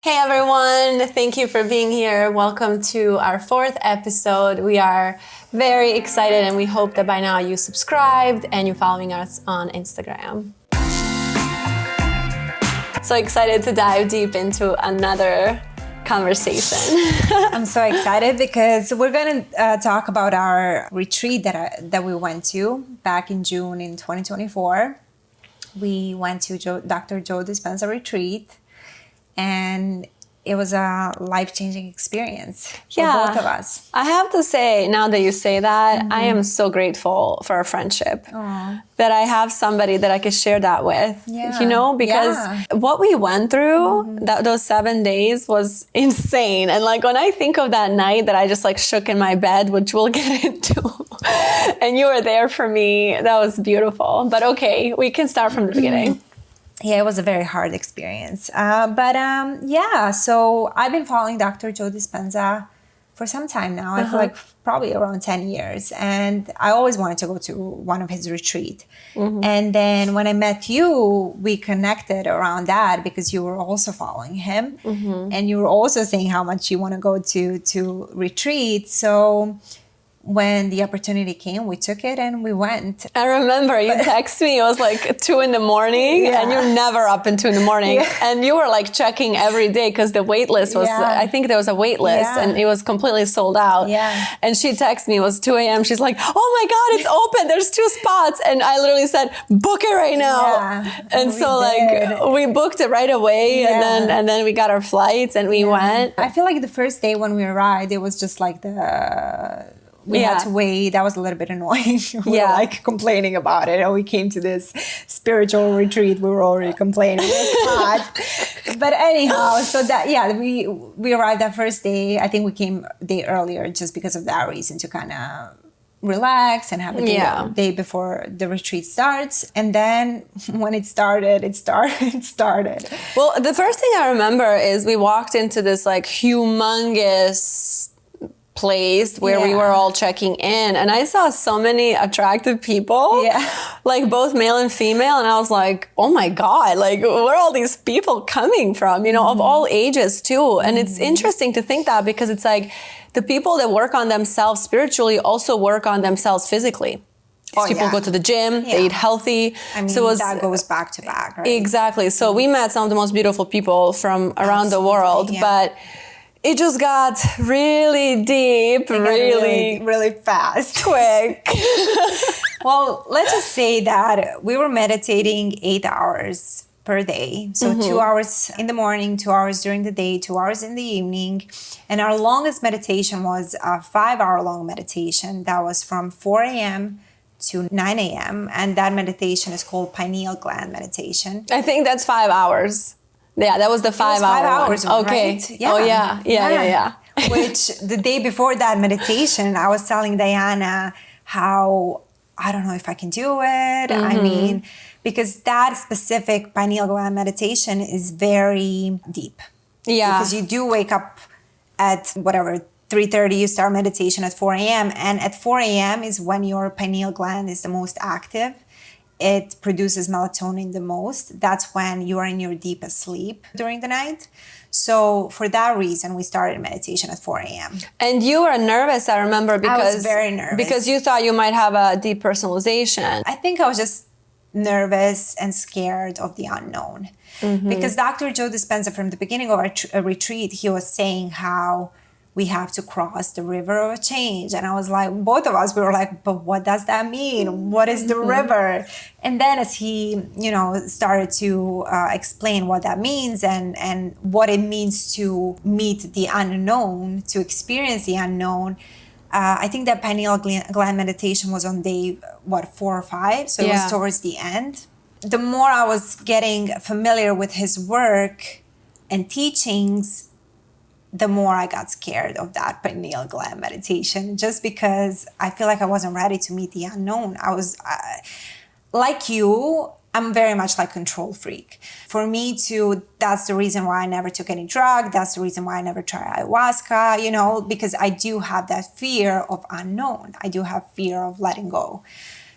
Hey everyone, thank you for being here. Welcome to our 4th episode. We are very excited and we hope that by now you subscribed and you're following us on Instagram. So excited to dive deep into another conversation. I'm so excited because we're going to talk about our retreat that we went to back in June in 2024. We went to Dr. Joe Dispenza retreat. And it was a life-changing experience for both of us. I have to say, now that you say that, I am so grateful for our friendship. Aww. That I have somebody that I could share that with. You know, because what we went through, those 7 days was insane. And like when I think of that night that I just like shook in my bed, which we'll get into, and you were there for me, that was beautiful. But okay, we can start from the beginning. Yeah, it was a very hard experience. So I've been following Dr. Joe Dispenza for some time now. I feel like probably around 10 years. And I always wanted to go to one of his retreats. And then when I met you, we connected around that because you were also following him. And you were also saying how much you want to go to retreat. So when the opportunity came, we took it and we went. I remember you texted me, it was like 2 a.m. and you're never up in 2 a.m. And you were like checking every day because the wait list was, I think there was a wait list and it was completely sold out. And she texted me, it was 2 a.m. She's like, oh my God, it's open. There's 2 spots. And I literally said, book it right now. And so like we booked it right away and then we got our flights and we went. I feel like the first day when we arrived, it was just like we had to wait. That was a little bit annoying. We were like complaining about it. And we came to this spiritual retreat. We were already complaining. It was hot. But anyhow, so that, we arrived that first day. I think we came a day earlier just because of that reason, to kind of relax and have a day before the retreat starts. And then when it started. Well, the first thing I remember is we walked into this like humongous place where we were all checking in, and I saw so many attractive people, like both male and female, and I was like, oh my God, like where are all these people coming from, you know, of all ages too. And it's interesting to think that because it's like the people that work on themselves spiritually also work on themselves physically. People go to the gym, they eat healthy. I mean, that goes back to back, right? Exactly. So we met some of the most beautiful people from around the world, but it just got really deep, really fast, quick. Well, let's just say that we were meditating 8 hours per day. So 2 hours in the morning, 2 hours during the day, 2 hours in the evening. And our longest meditation was a 5-hour long meditation that was from 4 a.m. to 9 a.m. And that meditation is called pineal gland meditation. I think that's 5 hours. Yeah, that was the 5 hours. Okay. Right? Yeah. Oh, yeah. Which the day before that meditation, I was telling Dajana how I don't know if I can do it. I mean, because that specific pineal gland meditation is very deep. Yeah. Because you do wake up at 3:30, you start meditation at 4 a.m. And at 4 a.m. is when your pineal gland is the most active. It produces melatonin the most. That's when you are in your deepest sleep during the night. So for that reason, we started meditation at 4 a.m. And you were nervous, I remember, because I was very nervous. Because you thought you might have a depersonalization. I think I was just nervous and scared of the unknown. Because Dr. Joe Dispenza, from the beginning of our retreat, he was saying how we have to cross the river of change. And I was like, both of us, we were like, but what does that mean? What is the river? And then as he, started to explain what that means and what it means to meet the unknown, to experience the unknown, I think that pineal gland meditation was on day, 4 or 5? So it was towards the end. The more I was getting familiar with his work and teachings, the more I got scared of that pineal gland meditation, just because I feel like I wasn't ready to meet the unknown. I was, like you, I'm very much like control freak. For me that's the reason why I never took any drug. That's the reason why I never tried ayahuasca, because I do have that fear of unknown. I do have fear of letting go.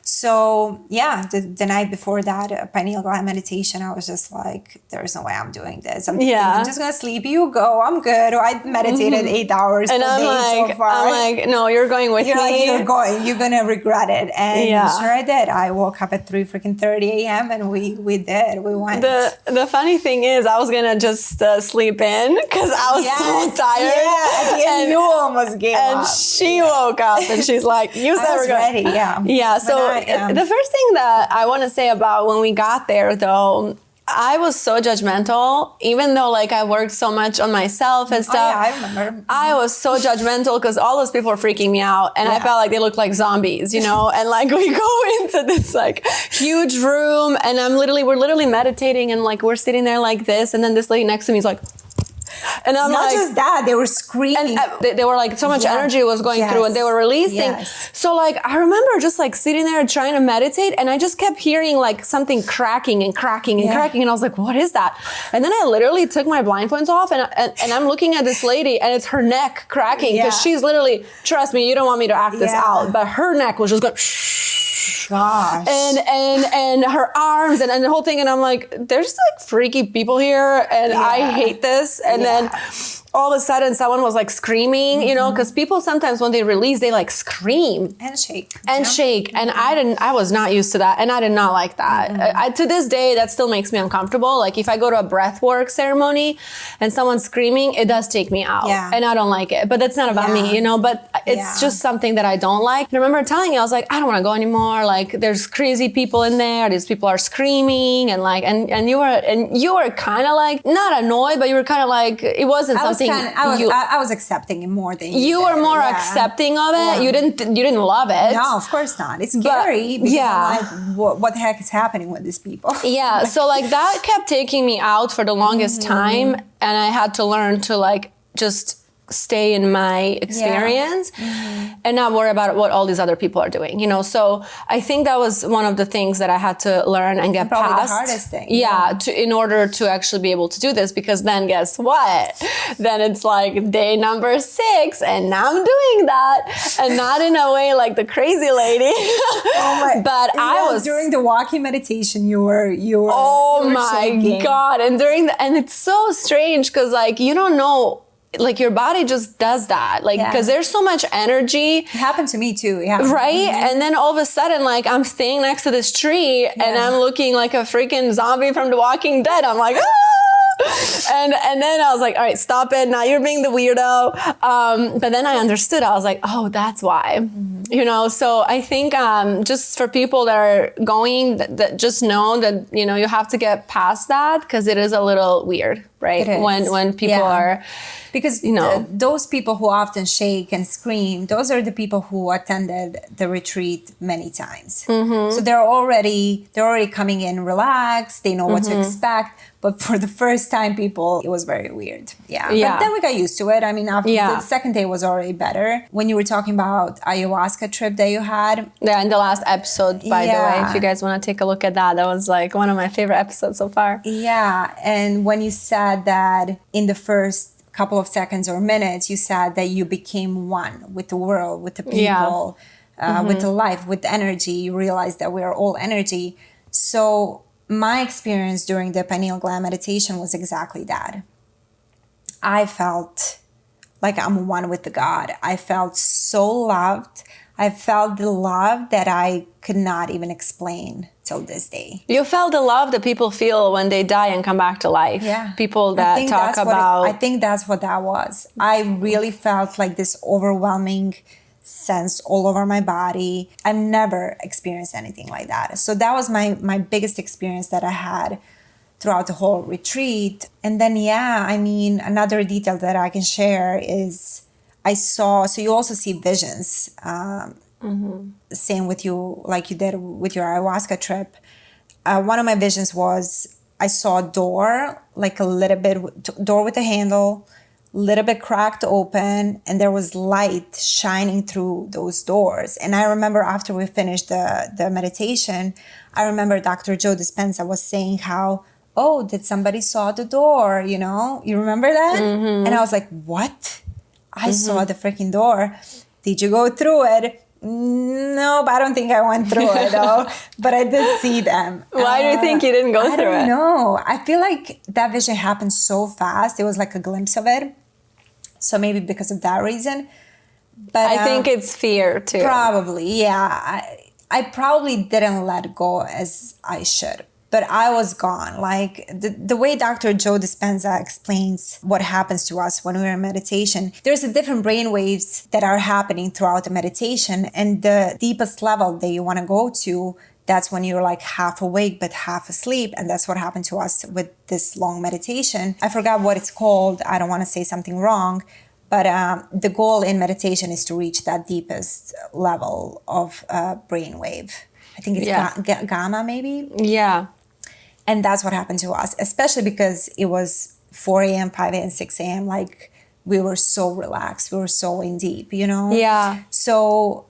So yeah, the night before that pineal gland meditation, I was just like, there's no way I'm doing this. I'm thinking, I'm just gonna sleep. You go. I'm good. I meditated 8 hours and per day so far. I'm like, no, you're going with me. Like, you're going. You're gonna regret it. And sure I did. I woke up at 3:30 a.m. and we did. We went. The funny thing is, I was gonna just sleep in because I was so tired. Yeah, at the end you almost gave up. And she woke up and she's like, "You said we're going." Ready. Yeah. Yeah. So the first thing that I want to say about when we got there, though, I was so judgmental, even though like I worked so much on myself and stuff. Oh, yeah, I remember. I was so judgmental because all those people were freaking me out, and I felt like they looked like zombies, you know. And like we go into this like huge room, and we're literally meditating, and like we're sitting there like this, and then this lady next to me is like. And I'm not like, just that, they were screaming. And they were like, so much energy was going through and they were releasing. So like, I remember just like sitting there trying to meditate, and I just kept hearing like something cracking and cracking and cracking. And I was like, what is that? And then I literally took my blindfolds off and I'm looking at this lady, and it's her neck cracking because she's literally, trust me, you don't want me to act this out, but her neck was just going, gosh. And her arms and the whole thing. And I'm like, there's like freaky people here, and I hate this. And then all of a sudden someone was like screaming, you know, because people sometimes when they release, they like scream. And shake. And shake. And I was not used to that. And I did not like that. To this day, that still makes me uncomfortable. Like if I go to a breathwork ceremony and someone's screaming, it does take me out. And I don't like it. But that's not about me, you know, but it's just something that I don't like. And I remember telling you, I was like, I don't want to go anymore. Like there's crazy people in there. These people are screaming and like, and you were kind of like, not annoyed, but you were kind of like, it wasn't something. I was accepting it more than you were more accepting of it. You didn't love it. No, of course not. It's scary. Because I'm like, what the heck is happening with these people? Yeah. So like that kept taking me out for the longest time, and I had to learn to like just stay in my experience and not worry about what all these other people are doing, you know. So I think that was one of the things that I had to learn and get probably past. The hardest thing. In order to actually be able to do this, because then guess what? Then it's like day number 6 and now I'm doing that, and not in a way like the crazy lady. But I was during the walking meditation. You were oh you were my shaking. God. And and it's so strange because like you don't know. Like your body just does that, like because there's so much energy. It happened to me too, right? And then all of a sudden, like I'm staying next to this tree, and I'm looking like a freaking zombie from The Walking Dead. I'm like, and then I was like, all right, stop it. Now you're being the weirdo. But then I understood. I was like, oh, that's why. You know. So I think just for people that are going, that just know that you know you have to get past that, because it is a little weird, right? When people are. Because, you know, those people who often shake and scream, those are the people who attended the retreat many times. So they're already coming in relaxed. They know what to expect. But for the first time people, it was very weird. But then we got used to it. I mean, after the second day was already better. When you were talking about ayahuasca trip that you had. Yeah, in the last episode, by the way, if you guys want to take a look at that, that was like one of my favorite episodes so far. Yeah. And when you said that in the first couple of seconds or minutes, you said that you became one with the world, with the people, with the life, with the energy. You realize that we are all energy. So my experience during the pineal gland meditation was exactly that. I felt like I'm one with the God. I felt so loved. I felt the love that I could not even explain till this day. You felt the love that people feel when they die and come back to life. Yeah. People that talk about... I think that's what that was. I really felt like this overwhelming sense all over my body. I've never experienced anything like that. So that was my biggest experience that I had throughout the whole retreat. And then, I mean, another detail that I can share is I saw, so you also see visions. Same with you, like you did with your ayahuasca trip. One of my visions was I saw a door, like a little bit, door with a handle, little bit cracked open, and there was light shining through those doors. And I remember after we finished the meditation, I remember Dr. Joe Dispenza was saying how, oh, did somebody saw the door, you know? You remember that? And I was like, what? I saw the freaking door. Did you go through it? No, but I don't think I went through it though. But I did see them. Why do you think you didn't go through it? I don't know. I feel like that vision happened so fast. It was like a glimpse of it. So maybe because of that reason. But I think it's fear too. Probably, yeah. I probably didn't let go as I should. But I was gone. Like the way Dr. Joe Dispenza explains what happens to us when we're in meditation, there's a different brain waves that are happening throughout the meditation. And the deepest level that you want to go to, that's when you're like half awake but half asleep. And that's what happened to us with this long meditation. I forgot what it's called. I don't want to say something wrong. But the goal in meditation is to reach that deepest level of brainwave. I think it's gamma maybe? Yeah. And that's what happened to us, especially because it was 4 a.m., 5 a.m., 6 a.m. Like we were so relaxed. We were so in deep, you know? Yeah. So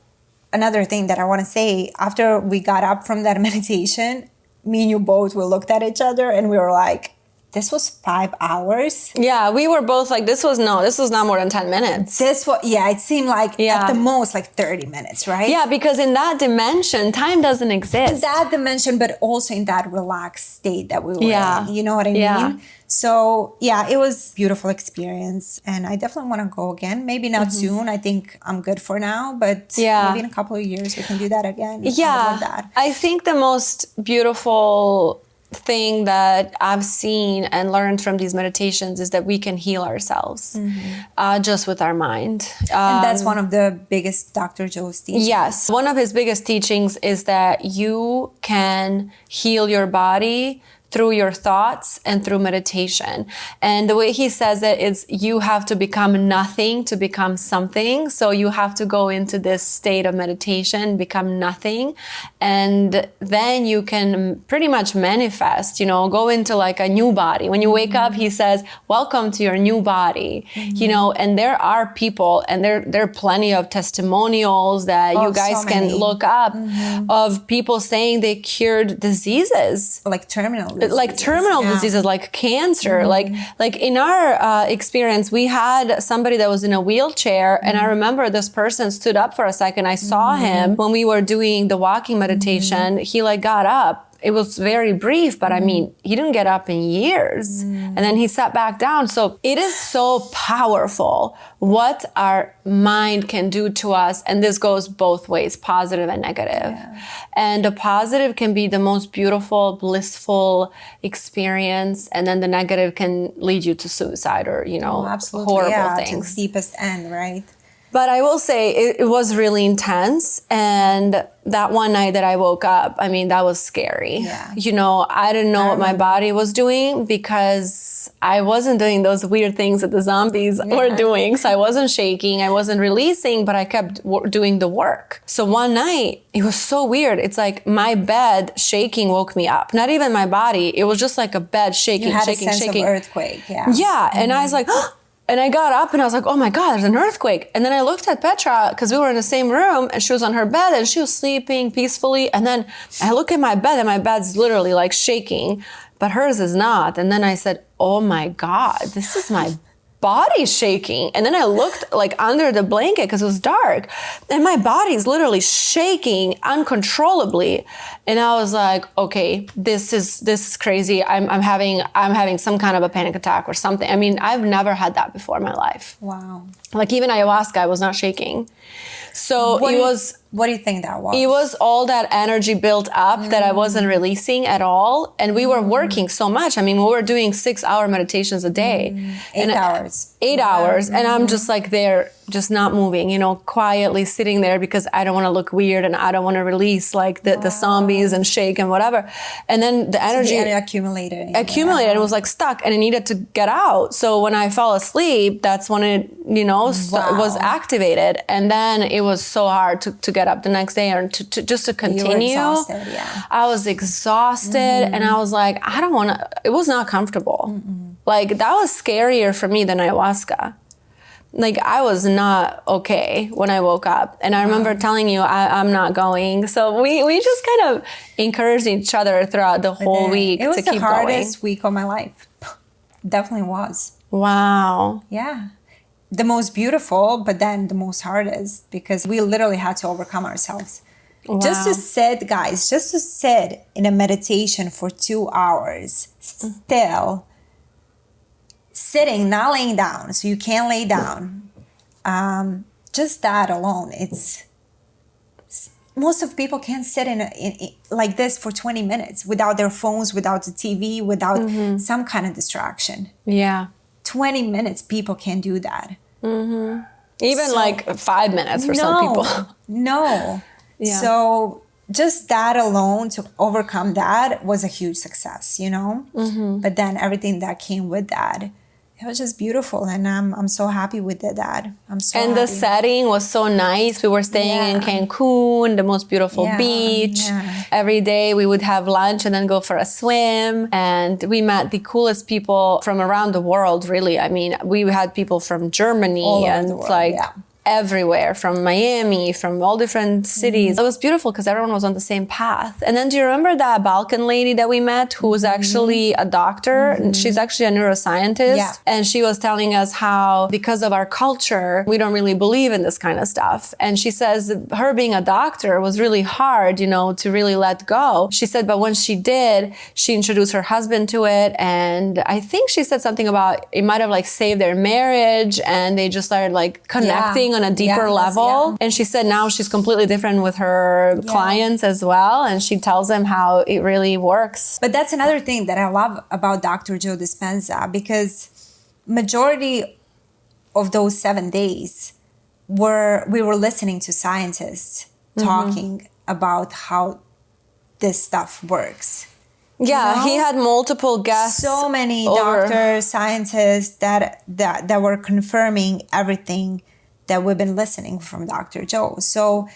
another thing that I want to say, after we got up from that meditation, me and you both, we looked at each other and we were like, this was 5 hours. Yeah, we were both like, this was not more than 10 minutes. It seemed like at the most like 30 minutes, right? Yeah, because in that dimension, time doesn't exist. In that dimension, but also in that relaxed state that we were in. You know what I mean? So yeah, it was a beautiful experience. And I definitely want to go again. Maybe not soon. I think I'm good for now. But maybe in a couple of years, we can do that again. Yeah, I think the most beautiful thing that I've seen and learned from these meditations is that we can heal ourselves just with our mind. And that's one of the biggest Dr. Joe's teachings. Yes. One of his biggest teachings is that you can heal your body through your thoughts and through meditation. And the way he says it is you have to become nothing to become something. So you have to go into this state of meditation, become nothing. And then you can pretty much manifest, go into like a new body. When you wake up, he says, welcome to your new body, and there are people and there are plenty of testimonials that you guys can look up of people saying they cured diseases. Like terminal diseases like cancer. Like in our experience, we had somebody that was in a wheelchair, and I remember this person stood up for a second. I saw him when we were doing the walking meditation. He got up. It was very brief, but I mean, he didn't get up in years. And then he sat back down. So it is so powerful what our mind can do to us. And this goes both ways, positive and negative. Yeah. And the positive can be the most beautiful, blissful experience. And then the negative can lead you to suicide or, horrible things. To the deepest end, right? But I will say it was really intense. And that one night that I woke up, I mean, that was scary. Yeah. I didn't know what my body was doing because I wasn't doing those weird things that the zombies were doing. So I wasn't shaking, I wasn't releasing, but I kept doing the work. So one night, it was so weird. It's like my bed shaking woke me up. Not even my body. It was just like a bed shaking, you had shaking, a sense shaking. Of earthquake, yeah. Yeah, and I was like, and I got up and I was like, oh my God, there's an earthquake. And then I looked at Petra because we were in the same room and she was on her bed and she was sleeping peacefully. And then I look at my bed and my bed's literally like shaking, but hers is not. And then I said, oh my God, this is my body shaking. And then I looked like under the blanket because it was dark and my body's literally shaking uncontrollably. And I was like, okay, this is crazy. I'm having some kind of a panic attack or something. I mean, I've never had that before in my life. Wow. Like even ayahuasca, I was not shaking. So what do you think that was? It was all that energy built up that I wasn't releasing at all. And we were working so much. I mean, we were doing 6-hour meditations a day. 8 hours. 8 hours. And I'm just like there, just not moving, quietly sitting there because I don't want to look weird and I don't want to release like the zombies and shake and whatever. And then the energy accumulated. It was like stuck and it needed to get out. So when I fell asleep, that's when it, was activated. And then it was so hard to get up the next day or to continue. You were exhausted, yeah. I was exhausted and I was like, I don't want to, it was not comfortable. Like that was scarier for me than ayahuasca. Like I was not okay when I woke up. And I remember telling you I'm not going. So we just kind of encouraged each other throughout the whole week to keep going. It was the hardest week of my life. Definitely was. Wow. Yeah. the most beautiful, but then the most hardest, because we literally had to overcome ourselves. Wow. Just to sit, guys, just to sit in a meditation for 2 hours, still sitting, not laying down. So you can't lay down. Just that alone, most of people can't sit in like this for 20 minutes without their phones, without the TV, without some kind of distraction. Yeah. 20 minutes, people can't do that. Even like 5 minutes for some people. No. Yeah. So just that alone, to overcome that, was a huge success, you know? But then everything that came with that, it was just beautiful, and I'm so happy with that. I'm so And happy. the setting was so nice. We were staying in Cancun, the most beautiful beach. Yeah. Every day we would have lunch and then go for a swim. And we met the coolest people from around the world, really. I mean, we had people from Germany All over and the world, like everywhere, from Miami, from all different cities. It was beautiful because everyone was on the same path. And then do you remember that Balkan lady that we met who was actually a doctor? And she's actually a neuroscientist. Yeah. And she was telling us how, because of our culture, we don't really believe in this kind of stuff. And she says her being a doctor was really hard, you know, to really let go. She said, but when she did, she introduced her husband to it. And I think she said something about it might have like saved their marriage, and they just started like connecting on a deeper level. And she said now she's completely different with her clients as well. And she tells them how it really works. But that's another thing that I love about Dr. Joe Dispenza, because majority of those 7 days we were listening to scientists talking about how this stuff works. Yeah, you know? he had multiple guests. So many doctors, scientists that were confirming everything that we've been listening from Dr. Joe. So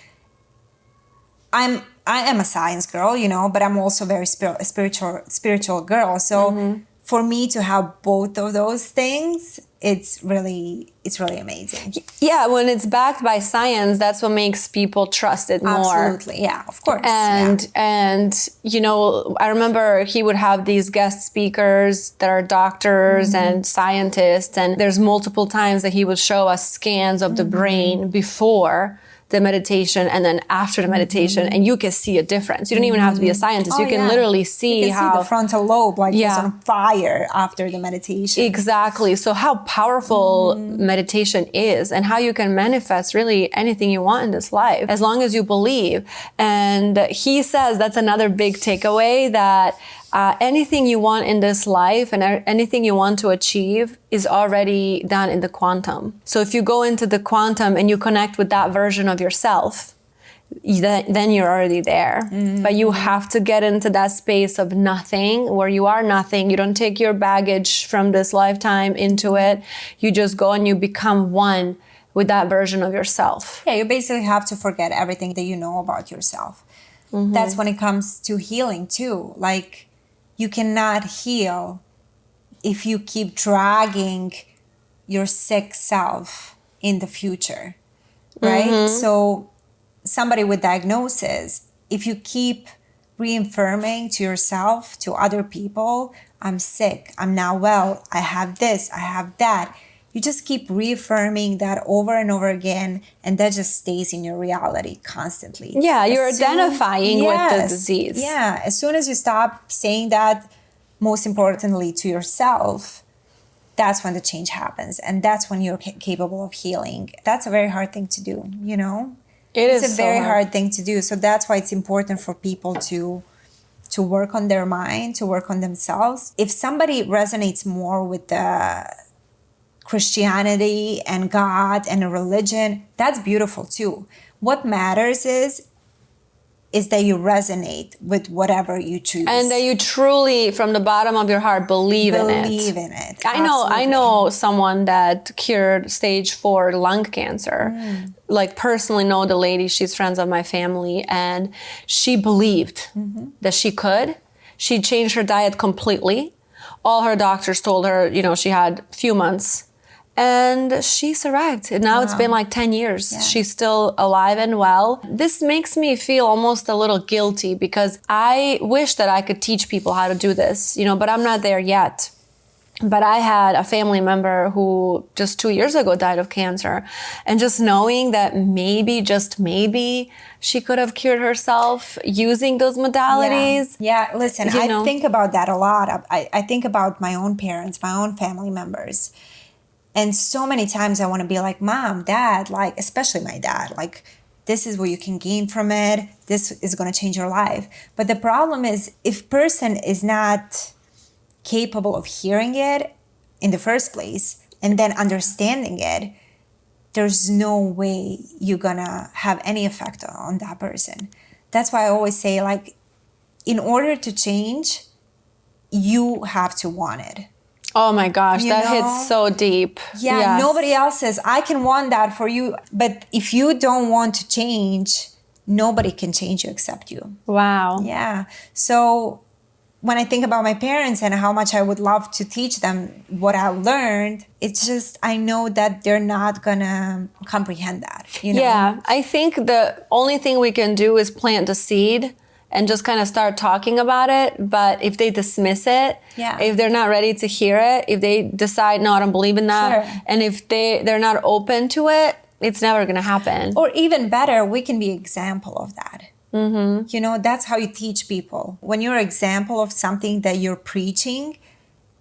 I am a science girl, you know, but I'm also a very spiritual girl. So for me to have both of those things, it's really amazing. Yeah, when it's backed by science, that's what makes people trust it more. Absolutely, yeah, of course. And you know, I remember he would have these guest speakers that are doctors and scientists, and there's multiple times that he would show us scans of the brain before the meditation and then after the meditation, and you can see a difference. You don't even have to be a scientist. You can literally see how the frontal lobe was on fire after the meditation. Exactly. So how powerful meditation is, and how you can manifest really anything you want in this life as long as you believe. And he says that's another big takeaway, that anything you want in this life and anything you want to achieve is already done in the quantum. So if you go into the quantum and you connect with that version of yourself, then you're already there. But you have to get into that space of nothing, where you are nothing. You don't take your baggage from this lifetime into it. You just go and you become one with that version of yourself. Yeah, you basically have to forget everything that you know about yourself. That's when it comes to healing too. Like, you cannot heal if you keep dragging your sick self in the future, right? So somebody with diagnosis, if you keep reaffirming to yourself, to other people, I'm sick, I'm not well, I have this, I have that. You just keep reaffirming that over and over again, and that just stays in your reality constantly. Yeah, you're identifying with the disease. Yeah, as soon as you stop saying that, most importantly to yourself, that's when the change happens, and that's when you're capable of healing. That's a very hard thing to do, you know? It's a very hard thing to do. So that's why it's important for people to work on their mind, to work on themselves. If somebody resonates more with the Christianity and God and a religion, that's beautiful too. What matters is that you resonate with whatever you choose. And that you truly, from the bottom of your heart, believe in it. I know someone that cured stage 4 lung cancer. Like, personally know the lady, she's friends of my family, and she believed that she could. She changed her diet completely. All her doctors told her, you know, she had a few months. And she survived. And now it's been like 10 years. Yeah. She's still alive and well. This makes me feel almost a little guilty, because I wish that I could teach people how to do this, you know, but I'm not there yet. But I had a family member who just 2 years ago died of cancer. And just knowing that maybe, just maybe, she could have cured herself using those modalities. Yeah, listen, You I know. think about that a lot. I think about my own parents, my own family members. And so many times I want to be like, Mom, Dad, like, especially my dad, like, this is what you can gain from it. This is going to change your life. But the problem is, if person is not capable of hearing it in the first place and then understanding it, there's no way you're gonna have any effect on that person. That's why I always say, like, in order to change, you have to want it. Oh my gosh, You that know? hits so deep. Yeah, Yes. nobody else says, I can want that for you. But if you don't want to change, nobody can change you except you. Wow. Yeah. So when I think about my parents and how much I would love to teach them what I learned, it's just, I know that they're not gonna comprehend that. You know? Yeah, I think the only thing we can do is plant the seed and just kind of start talking about it. But if they dismiss it, Yeah. if they're not ready to hear it, if they decide, no, I don't believe in that, Sure. and if they're not open to it, it's never going to happen. Or even better, we can be example of that. Mm-hmm. You know, that's how you teach people. When you're example of something that you're preaching,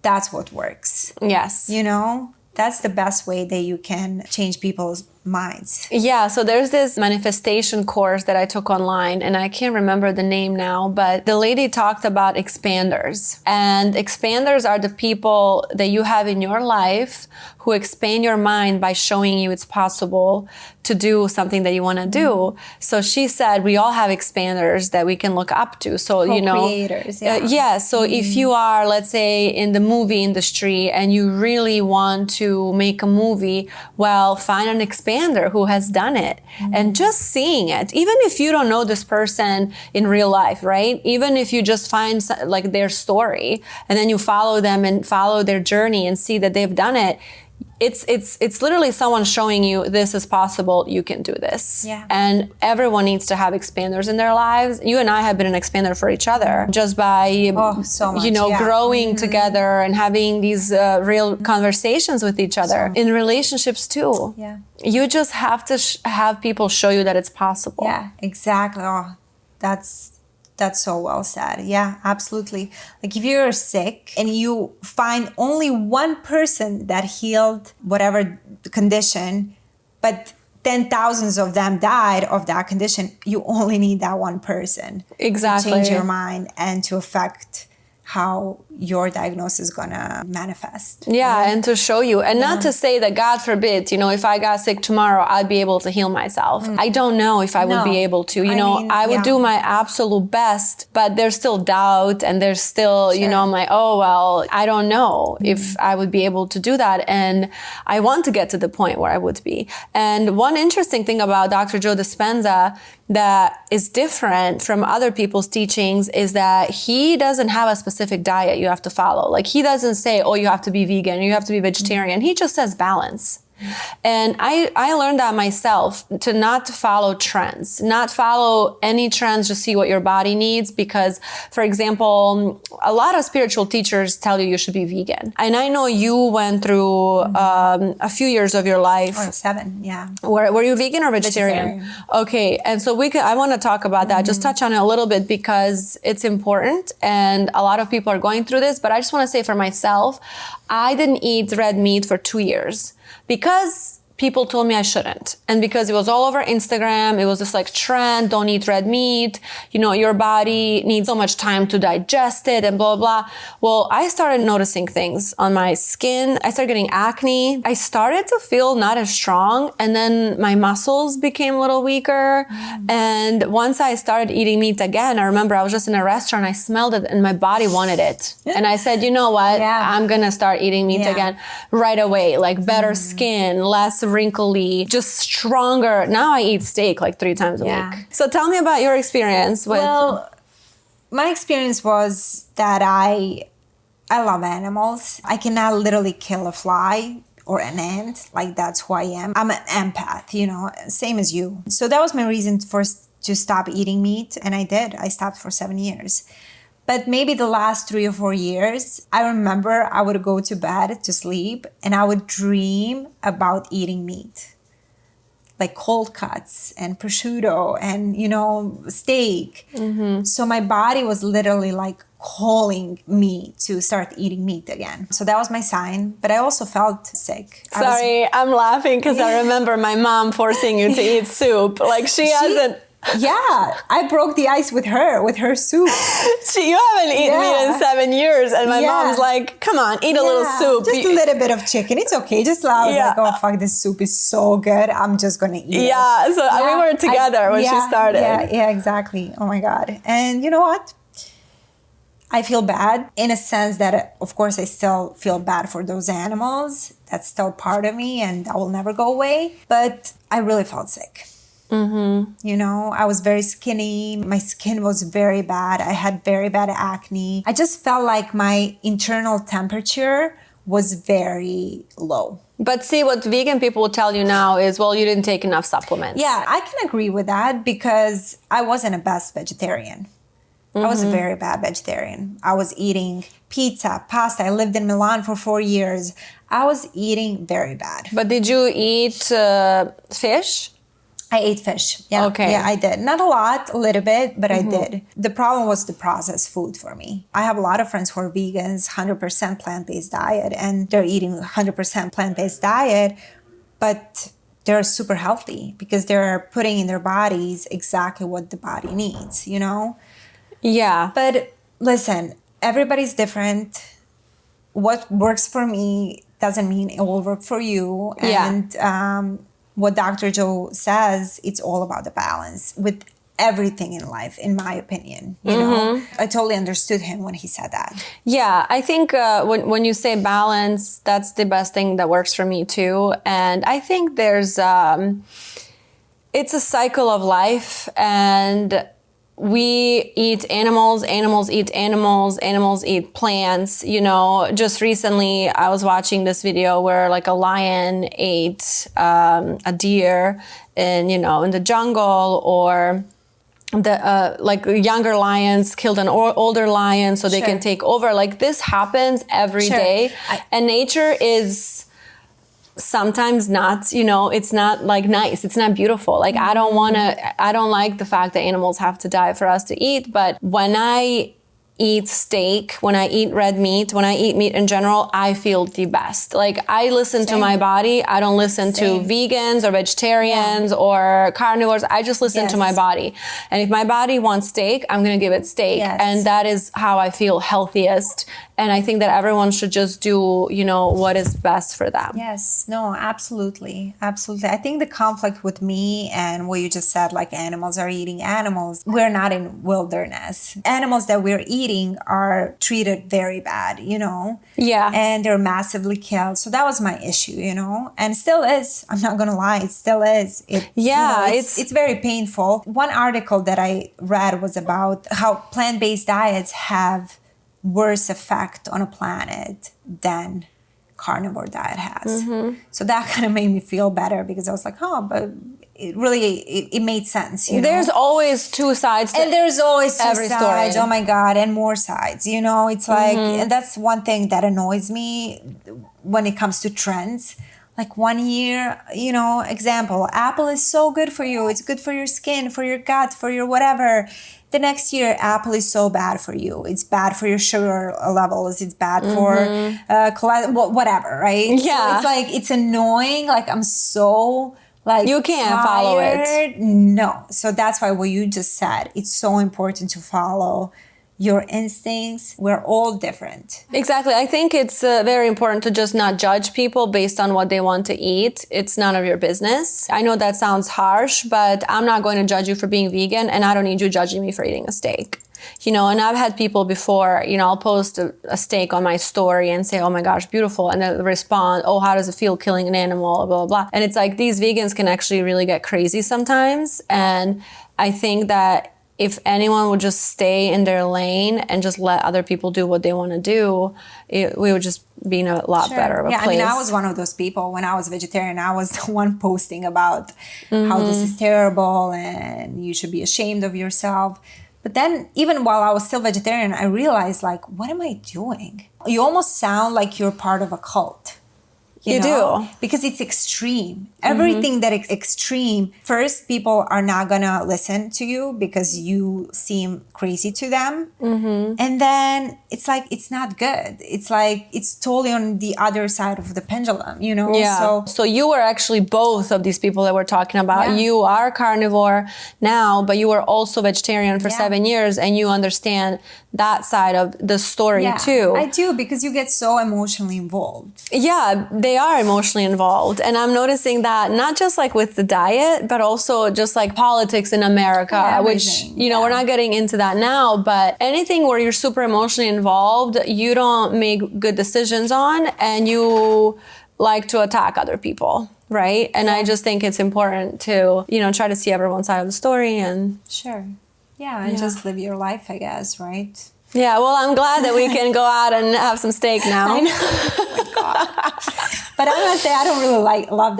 that's what works. Yes. You know, that's the best way that you can change people's minds. Yeah, so there's this manifestation course that I took online, and I can't remember the name now, but the lady talked about expanders. And expanders are the people that you have in your life who expand your mind by showing you it's possible to do something that you want to do. So she said we all have expanders that we can look up to. So, you know, Co-creators, yeah. yeah. So if you are, let's say, in the movie industry and you really want to make a movie, well, find an expander who has done it. And just seeing it, even if you don't know this person in real life, right? Even if you just find like their story and then you follow them and follow their journey and see that they've done it, it's literally someone showing you this is possible, you can do this. Yeah. And everyone needs to have expanders in their lives. You and I have been an expander for each other just by so much, you know, yeah. growing together and having these real conversations with each other. In relationships too. Yeah. You just have to have people show you that it's possible. Yeah, exactly. Oh, that's so well said. Yeah, absolutely. Like if you're sick and you find only one person that healed whatever condition, but 10,000 of them died of that condition, you only need that one person Exactly. to change your mind and to affect how your diagnosis is gonna manifest. Yeah, and to show you. And not to say that, God forbid, you know, if I got sick tomorrow, I'd be able to heal myself. I don't know if I would be able to. You know, I would do my absolute best, but there's still doubt and there's still, you know, I'm like, oh, well, I don't know if I would be able to do that. And I want to get to the point where I would be. And one interesting thing about Dr. Joe Dispenza that is different from other people's teachings is that he doesn't have a specific diet you have to follow. Like he doesn't say, oh, you have to be vegan, you have to be vegetarian. He just says balance. And I learned that myself, to not follow trends, not follow any trends, just see what your body needs. Because, for example, a lot of spiritual teachers tell you should be vegan. And I know you went through a few years of your life. Or 7, yeah. Were you vegan or vegetarian? Okay, and so I want to talk about that, just touch on it a little bit because it's important and a lot of people are going through this. But I just want to say for myself, I didn't eat red meat for 2 years. Because people told me I shouldn't. And because it was all over Instagram, it was this like trend, don't eat red meat. You know, your body needs so much time to digest it and blah, blah, blah. Well, I started noticing things on my skin. I started getting acne. I started to feel not as strong. And then my muscles became a little weaker. And once I started eating meat again, I remember I was just in a restaurant, I smelled it and my body wanted it. And I said, you know what? I'm going to start eating meat again right away. Like better skin, less wrinkly, just stronger. Now I eat steak like 3 times a week. So tell me about your experience with... Well, my experience was that I love animals. I cannot literally kill a fly or an ant. Like that's who I am. I'm an empath, you know, same as you. So that was my reason to stop eating meat. And I did. I stopped for 7 years. But maybe the last 3 or 4 years, I remember I would go to bed to sleep and I would dream about eating meat. Like cold cuts and prosciutto and, steak. So my body was literally like calling me to start eating meat again. So that was my sign. But I also felt sick. Sorry, I'm laughing because I remember my mom forcing you to eat soup. Like she hasn't... Yeah, I broke the ice with her soup. You haven't eaten meat in 7 years, and my mom's like, "Come on, eat a little soup." Just a little bit of chicken. It's okay. Just I was like, "Oh fuck, this soup is so good. I'm just gonna eat it." Yeah, so we were together when she started. Yeah, exactly. Oh my god. And you know what? I feel bad in a sense that, of course, I still feel bad for those animals. That's still part of me, and that will never go away. But I really felt sick. I was very skinny. My skin was very bad. I had very bad acne. I just felt like my internal temperature was very low. But see, what vegan people will tell you now is, well, you didn't take enough supplements. Yeah, I can agree with that because I wasn't a best vegetarian. I was a very bad vegetarian. I was eating pizza, pasta. I lived in Milan for 4 years. I was eating very bad. But did you eat fish? I ate fish. Yeah. Okay. Yeah, I did. Not a lot, a little bit, but I did. The problem was the processed food for me. I have a lot of friends who are vegans, 100% plant-based diet, and they're eating 100% plant-based diet, but they're super healthy because they're putting in their bodies exactly what the body needs, Yeah. But listen, everybody's different. What works for me doesn't mean it will work for you. And what Dr. Joe says, it's all about the balance with everything in life, in my opinion. I totally understood him when he said that. Yeah, I think when you say balance, that's the best thing that works for me too. And I think there's, it's a cycle of life, and we eat animals, animals eat animals, animals eat plants. Just recently I was watching this video where like a lion ate a deer in the jungle, or the like younger lions killed an older lion so they can take over. Like this happens every day. And nature is sometimes not, it's not like nice. It's not beautiful. Like I don't like the fact that animals have to die for us to eat. But when I eat steak, when I eat red meat, when I eat meat in general, I feel the best. Like I listen to my body. I don't listen to vegans or vegetarians or carnivores. I just listen to my body. And if my body wants steak, I'm going to give it steak. And that is how I feel healthiest. And I think that everyone should just do, what is best for them. Yes, no, absolutely. Absolutely. I think the conflict with me and what you just said, like animals are eating animals, we're not in wilderness. Animals that we're eating are treated very bad, Yeah. And they're massively killed. So that was my issue, and still is. I'm not going to lie. It still is. It's very painful. One article that I read was about how plant-based diets have worse effect on a planet than carnivore diet has. So that kind of made me feel better because I was like, but it made sense. There's always two sides to and there's always two every sides. story. Oh my God, and more sides. It's like, and that's one thing that annoys me when it comes to trends. Like 1 year, example, apple is so good for you. It's good for your skin, for your gut, for your whatever. The next year, apple is so bad for you. It's bad for your sugar levels. It's bad for cholesterol, whatever, right? Yeah. So it's like, it's annoying. Like I'm so you can't follow it. No. So that's why what you just said, it's so important to follow your instincts. We're all different. Exactly. I think it's very important to just not judge people based on what they want to eat. It's none of your business. I know that sounds harsh, but I'm not going to judge you for being vegan, and I don't need you judging me for eating a steak. And I've had people before, I'll post a steak on my story and say, oh my gosh, beautiful. And they'll respond, oh, how does it feel killing an animal, blah, blah, blah. And it's like, these vegans can actually really get crazy sometimes. And I think that if anyone would just stay in their lane and just let other people do what they want to do, we would just be in a lot better of a place. I was one of those people. When I was vegetarian, I was the one posting about how this is terrible and you should be ashamed of yourself. But then even while I was still vegetarian, I realized like, what am I doing? You almost sound like you're part of a cult. You know? do. Because it's extreme. Everything that is extreme, first, people are not going to listen to you because you seem crazy to them. And then it's like, it's not good. It's like, it's totally on the other side of the pendulum, you know? Yeah. So you were actually both of these people that we're talking about. Yeah. You are carnivore now, but you were also vegetarian for 7 years, and you understand that side of the story too. I do, because you get so emotionally involved. Yeah, they are emotionally involved. And I'm noticing that not just like with the diet, but also just like politics in America, which, you know, we're not getting into that now, but anything where you're super emotionally involved, you don't make good decisions on, and you like to attack other people. Right. And I just think it's important to, you know, try to see everyone's side of the story and. Sure. Yeah. And just live your life, I guess. Right. Yeah, well, I'm glad that we can go out and have some steak now. I know. Oh my God. But I'm gonna say I don't really love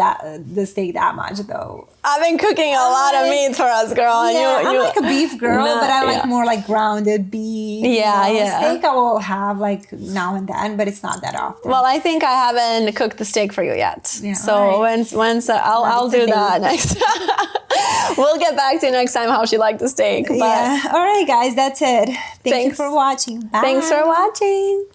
the steak that much though. I've been cooking a lot of meat for us, girl. And I'm like a beef girl, but I like more like grounded beef. Yeah, you know? yeah. Steak I will have like now and then, but it's not that often. Well, I think I haven't cooked the steak for you yet. Yeah, so once I'll do that next. We'll get back to next time how she liked the steak. But yeah. All right, guys, that's it. Thank you for watching. Bye. Thanks for watching.